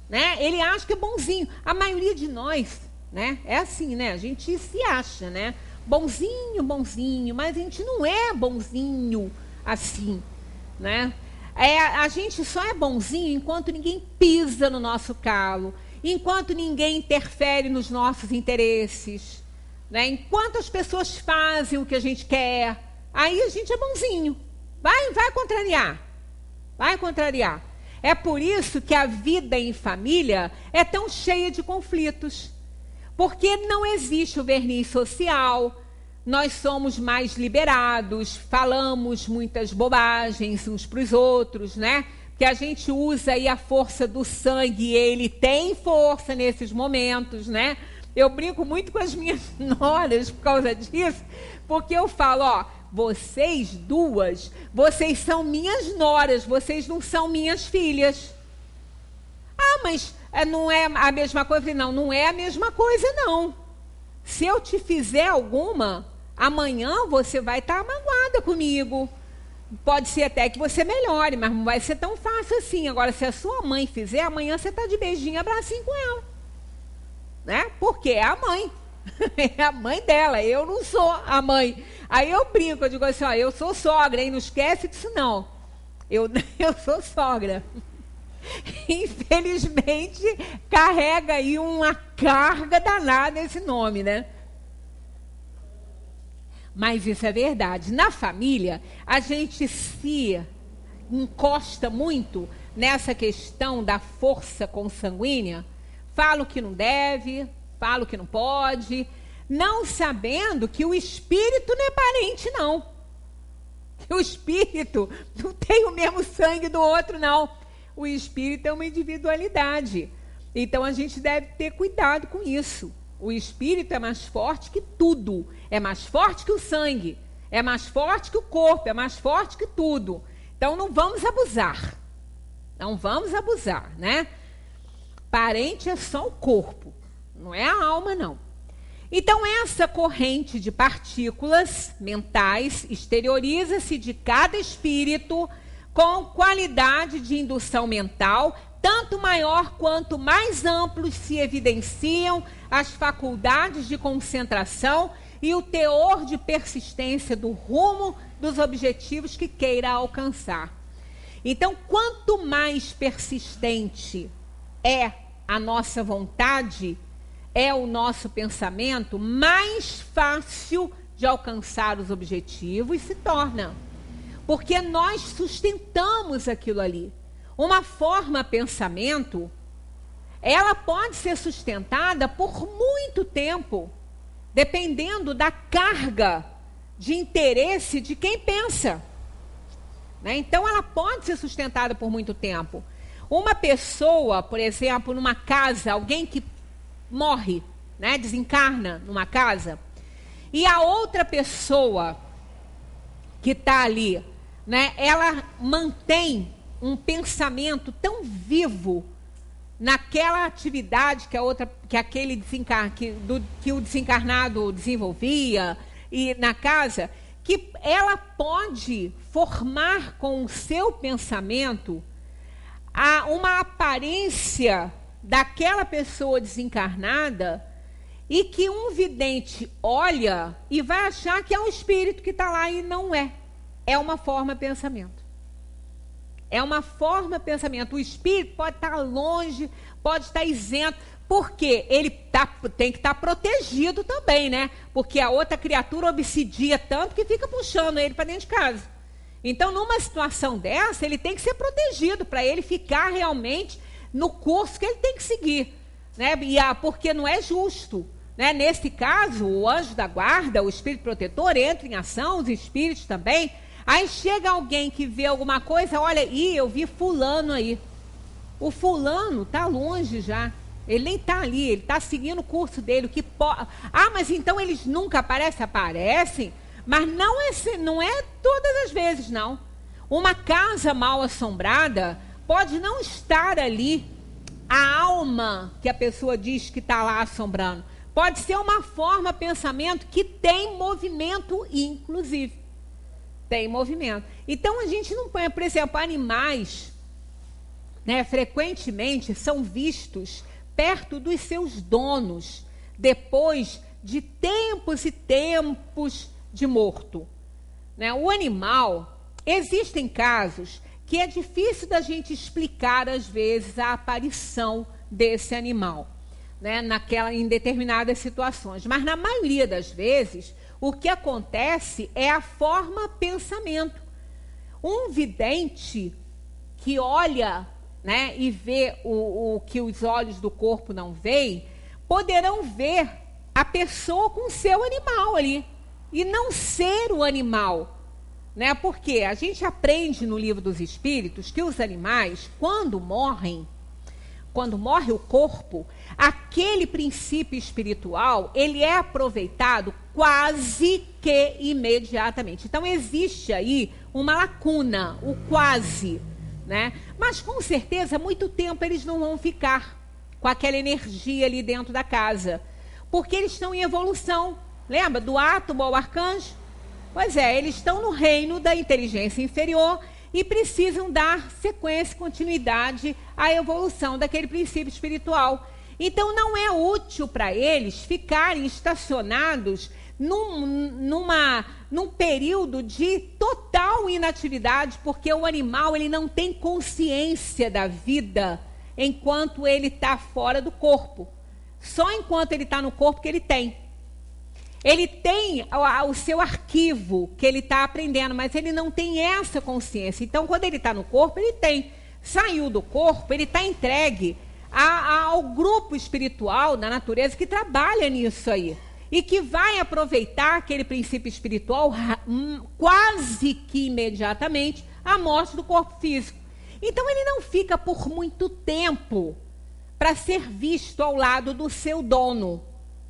né? Ele acha que é bonzinho. A maioria de nós, né? É assim, né? A gente se acha, né? Bonzinho, bonzinho, mas a gente não é bonzinho assim, né? A gente só é bonzinho enquanto ninguém pisa no nosso calo, enquanto ninguém interfere nos nossos interesses, né? Enquanto as pessoas fazem o que a gente quer, aí a gente é bonzinho. Vai contrariar. Vai contrariar. É por isso que a vida em família é tão cheia de conflitos. Porque não existe o verniz social, nós somos mais liberados, falamos muitas bobagens uns para os outros, né? Que a gente usa aí a força do sangue, e ele tem força nesses momentos, né? Eu brinco muito com as minhas noras por causa disso, porque eu falo, ó, vocês duas, vocês são minhas noras, vocês não são minhas filhas. Ah, mas não é a mesma coisa? Não, não é a mesma coisa, não. Se eu te fizer alguma, amanhã você vai estar magoada comigo. Pode ser até que você melhore, mas não vai ser tão fácil assim. Agora, se a sua mãe fizer, amanhã você está de beijinho, abracinho com ela. Né? Porque é a mãe. É a mãe dela, eu não sou a mãe. Aí eu brinco, eu digo assim, ó, eu sou sogra, hein? Não esquece disso não. Eu sou sogra. Infelizmente, carrega aí uma carga danada esse nome, né? Mas isso é verdade. Na família, a gente se encosta muito nessa questão da força consanguínea. Fala o que não deve, fala o que não pode, não sabendo que o espírito não é parente, não. Que o espírito não tem o mesmo sangue do outro, não. O espírito é uma individualidade. Então, a gente deve ter cuidado com isso. O espírito é mais forte que tudo. É mais forte que o sangue. É mais forte que o corpo. É mais forte que tudo. Então, não vamos abusar. Não vamos abusar, né? Parente é só o corpo. Não é a alma, não. Então, essa corrente de partículas mentais exterioriza-se de cada espírito com qualidade de indução mental, tanto maior quanto mais amplos se evidenciam as faculdades de concentração e o teor de persistência do rumo dos objetivos que queira alcançar. Então, quanto mais persistente é a nossa vontade, é o nosso pensamento, mais fácil de alcançar os objetivos se torna. Porque nós sustentamos aquilo ali. Uma forma pensamento, ela pode ser sustentada por muito tempo, dependendo da carga de interesse de quem pensa. Né? Então, ela pode ser sustentada por muito tempo. Uma pessoa, por exemplo, numa casa, alguém que morre, né, desencarna numa casa, e a outra pessoa que está ali, né, ela mantém um pensamento tão vivo naquela atividade que o desencarnado desenvolvia e na casa, que ela pode formar com o seu pensamento uma aparência daquela pessoa desencarnada, e que um vidente olha e vai achar que é um espírito que está lá, e não é. É uma forma pensamento. É uma forma pensamento. O espírito pode estar longe, pode estar isento, porque ele tem que estar protegido também, né? Porque a outra criatura obsidia tanto que fica puxando ele para dentro de casa. Então, numa situação dessa, ele tem que ser protegido para ele ficar realmente no curso que ele tem que seguir, né? Porque não é justo, né? Nesse caso, o anjo da guarda, o espírito protetor, entra em ação, os espíritos também. Aí chega alguém que vê alguma coisa, olha, eu vi fulano aí. O fulano está longe já. Ele nem está ali, ele está seguindo o curso dele. Mas então eles nunca aparecem? Aparecem, mas não é todas as vezes, não. Uma casa mal assombrada pode não estar ali a alma que a pessoa diz que está lá assombrando. Pode ser uma forma pensamento que tem movimento, inclusive. Tem movimento. Então, a gente não põe, por exemplo, animais, né, frequentemente são vistos perto dos seus donos, depois de tempos e tempos de morto. Né? O animal, existem casos que é difícil da gente explicar, às vezes, a aparição desse animal, né, em determinadas situações. Mas, na maioria das vezes, o que acontece é a forma pensamento. Um vidente que olha, né, e vê o que os olhos do corpo não veem, poderão ver a pessoa com o seu animal ali. e não ser o animal, né? Porque a gente aprende no Livro dos Espíritos que os animais, quando morre o corpo, aquele princípio espiritual, ele é aproveitado quase que imediatamente. Então, existe aí uma lacuna, o quase, né? Mas, com certeza, muito tempo eles não vão ficar com aquela energia ali dentro da casa, porque eles estão em evolução. Lembra do átomo ao arcanjo? Pois é, eles estão no reino da inteligência inferior e precisam dar sequência e continuidade à evolução daquele princípio espiritual. Então, não é útil para eles ficarem estacionados num período de total inatividade, porque o animal ele não tem consciência da vida enquanto ele está fora do corpo. Só enquanto ele está no corpo que ele tem. Ele tem o seu arquivo que ele está aprendendo, mas ele não tem essa consciência. Então, quando ele está no corpo, ele tem. Saiu do corpo, ele está entregue ao grupo espiritual da natureza que trabalha nisso aí. E que vai aproveitar aquele princípio espiritual quase que imediatamente a morte do corpo físico. Então, ele não fica por muito tempo para ser visto ao lado do seu dono.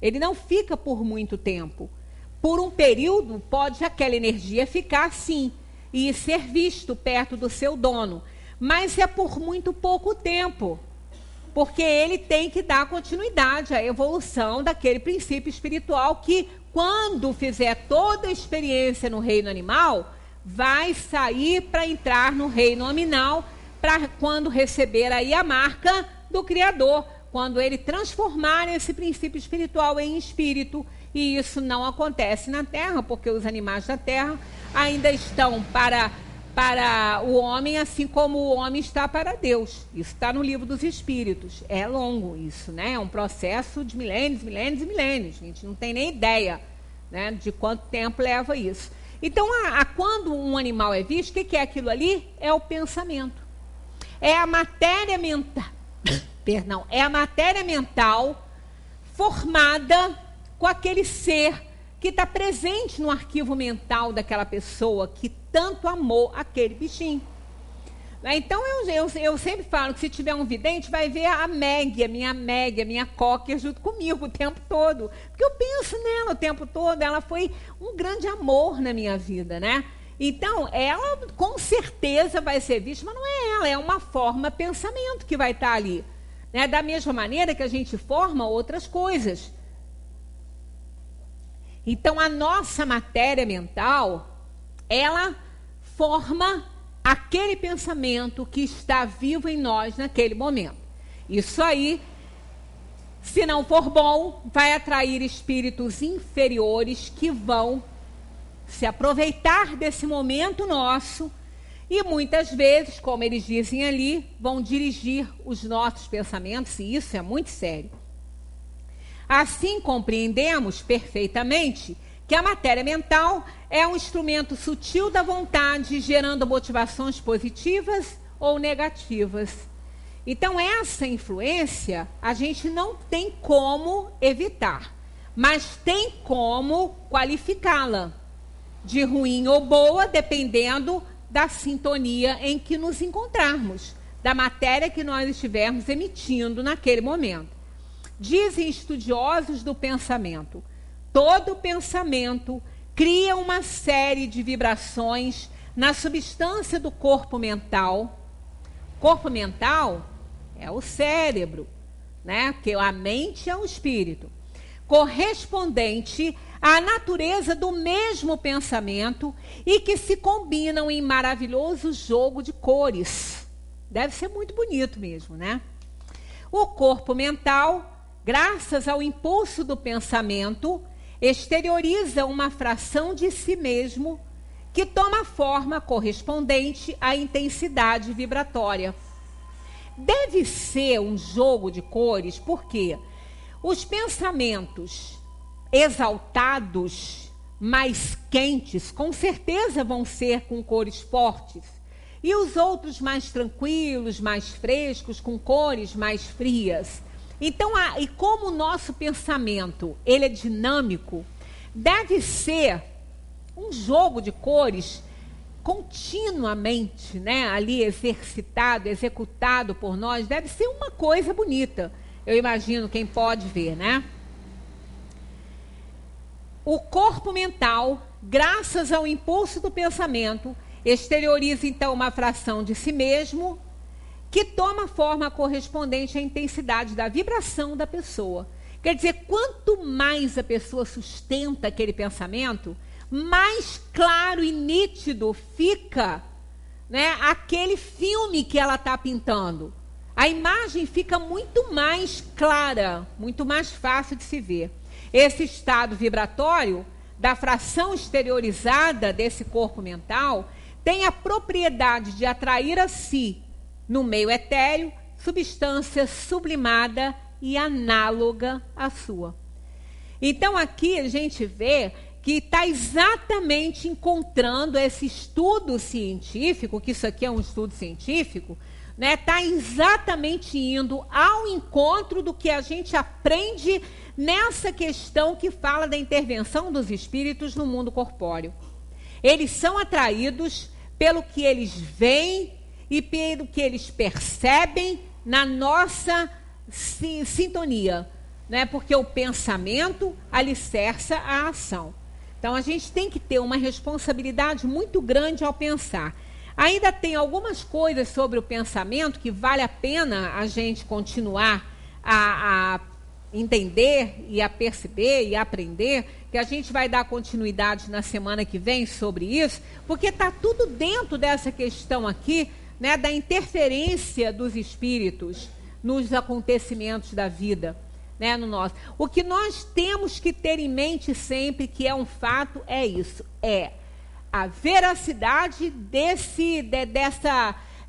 Ele não fica por muito tempo. Por um período, pode aquela energia ficar assim e ser visto perto do seu dono. Mas é por muito pouco tempo, porque ele tem que dar continuidade à evolução daquele princípio espiritual que, quando fizer toda a experiência no reino animal, vai sair para entrar no reino nominal, para quando receber aí a marca do Criador, quando ele transformar esse princípio espiritual em espírito. E isso não acontece na Terra, porque os animais da Terra ainda estão para o homem, assim como o homem está para Deus. Isso está no Livro dos Espíritos. É longo isso, né? É um processo de milênios, milênios e milênios. A gente não tem nem ideia, né, de quanto tempo leva isso. Então, quando um animal é visto, o que é aquilo ali? É o pensamento. É a matéria mental. Perdão, é a matéria mental formada com aquele ser que está presente no arquivo mental daquela pessoa que tanto amou aquele bichinho. Então, eu sempre falo que se tiver um vidente, vai ver a Meg, a minha cocker, junto comigo o tempo todo. Porque eu penso nela o tempo todo, ela foi um grande amor na minha vida, né? Então, ela com certeza vai ser vista, mas não é ela, é uma forma pensamento que vai estar ali. Né? Da mesma maneira que a gente forma outras coisas. Então, a nossa matéria mental, ela forma aquele pensamento que está vivo em nós naquele momento. Isso aí, se não for bom, vai atrair espíritos inferiores que vão se aproveitar desse momento nosso e muitas vezes, como eles dizem ali, vão dirigir os nossos pensamentos, e isso é muito sério. Assim, compreendemos perfeitamente que a matéria mental é um instrumento sutil da vontade, gerando motivações positivas ou negativas. Então, essa influência a gente não tem como evitar, mas tem como qualificá-la de ruim ou boa, dependendo da sintonia em que nos encontrarmos, da matéria que nós estivermos emitindo naquele momento. Dizem estudiosos do pensamento, todo pensamento cria uma série de vibrações na substância do corpo mental. Corpo mental é o cérebro, né? Porque a mente é o espírito. Correspondente à natureza do mesmo pensamento e que se combinam em maravilhoso jogo de cores. Deve ser muito bonito mesmo, né? O corpo mental, graças ao impulso do pensamento, exterioriza uma fração de si mesmo que toma forma correspondente à intensidade vibratória. Deve ser um jogo de cores, porque os pensamentos exaltados, mais quentes, com certeza vão ser com cores fortes, e os outros mais tranquilos, mais frescos, com cores mais frias. Então, e como o nosso pensamento ele é dinâmico, deve ser um jogo de cores continuamente, né, ali exercitado, executado por nós, deve ser uma coisa bonita. Eu imagino quem pode ver, né? O corpo mental, graças ao impulso do pensamento, exterioriza então uma fração de si mesmo que toma forma correspondente à intensidade da vibração da pessoa. Quer dizer, quanto mais a pessoa sustenta aquele pensamento, mais claro e nítido fica, né, aquele filme que ela está pintando. A imagem fica muito mais clara, muito mais fácil de se ver. Esse estado vibratório da fração exteriorizada desse corpo mental tem a propriedade de atrair a si, no meio etéreo, substância sublimada e análoga à sua. Então aqui a gente vê que está exatamente encontrando esse estudo científico, que isso aqui é um estudo científico, né? Está exatamente indo ao encontro do que a gente aprende nessa questão que fala da intervenção dos espíritos no mundo corpóreo. Eles são atraídos pelo que eles veem e pelo que eles percebem na nossa sintonia, né? Porque o pensamento alicerça a ação. Então, a gente tem que ter uma responsabilidade muito grande ao pensar. Ainda tem algumas coisas sobre o pensamento que vale a pena a gente continuar a entender e a perceber e a aprender, que a gente vai dar continuidade na semana que vem sobre isso, porque está tudo dentro dessa questão aqui, né, da interferência dos espíritos nos acontecimentos da vida. Né, no nosso. O que nós temos que ter em mente sempre, que é um fato, é isso, é a veracidade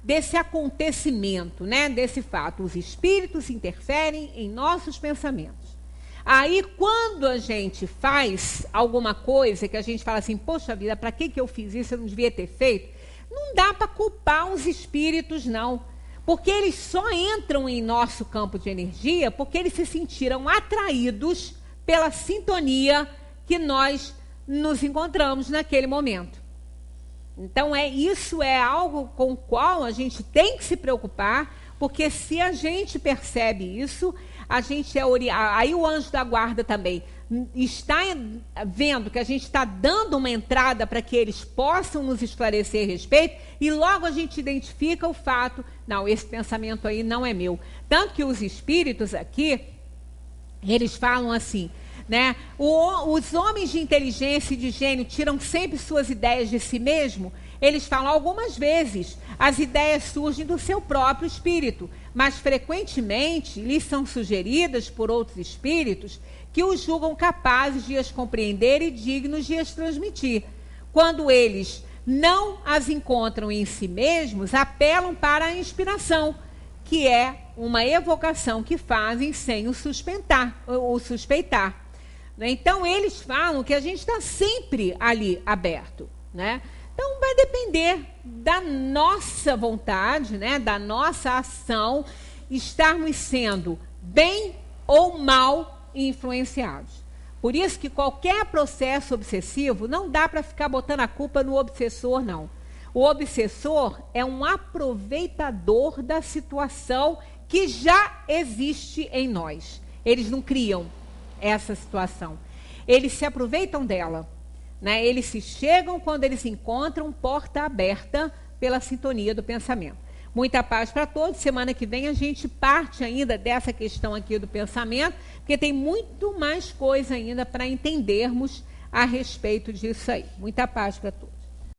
desse acontecimento, né, desse fato. Os espíritos interferem em nossos pensamentos. Aí, quando a gente faz alguma coisa que a gente fala assim, poxa vida, para que eu fiz isso, eu não devia ter feito, não dá para culpar os espíritos, não. Porque eles só entram em nosso campo de energia porque eles se sentiram atraídos pela sintonia que nós nos encontramos naquele momento. Então, isso é algo com o qual a gente tem que se preocupar, porque se a gente percebe isso, a gente aí o anjo da guarda também está vendo que a gente está dando uma entrada para que eles possam nos esclarecer a respeito, e logo a gente identifica o fato, não, esse pensamento aí não é meu. Tanto que os espíritos aqui, eles falam assim, né, os homens de inteligência e de gênio tiram sempre suas ideias de si mesmo. Eles falam algumas vezes, as ideias surgem do seu próprio espírito, mas frequentemente lhes são sugeridas por outros espíritos que os julgam capazes de as compreender e dignos de as transmitir. Quando eles não as encontram em si mesmos, apelam para a inspiração, que é uma evocação que fazem sem o suspeitar. Então, eles falam que a gente está sempre ali aberto, né? Então, vai depender da nossa vontade, né, da nossa ação, estarmos sendo bem ou mal influenciados. Por isso que qualquer processo obsessivo não dá para ficar botando a culpa no obsessor, não. O obsessor é um aproveitador da situação que já existe em nós. Eles não criam essa situação. Eles se aproveitam dela. Né? Eles se chegam quando eles encontram porta aberta pela sintonia do pensamento. Muita paz para todos. Semana que vem a gente parte ainda dessa questão aqui do pensamento, porque tem muito mais coisa ainda para entendermos a respeito disso aí. Muita paz para todos.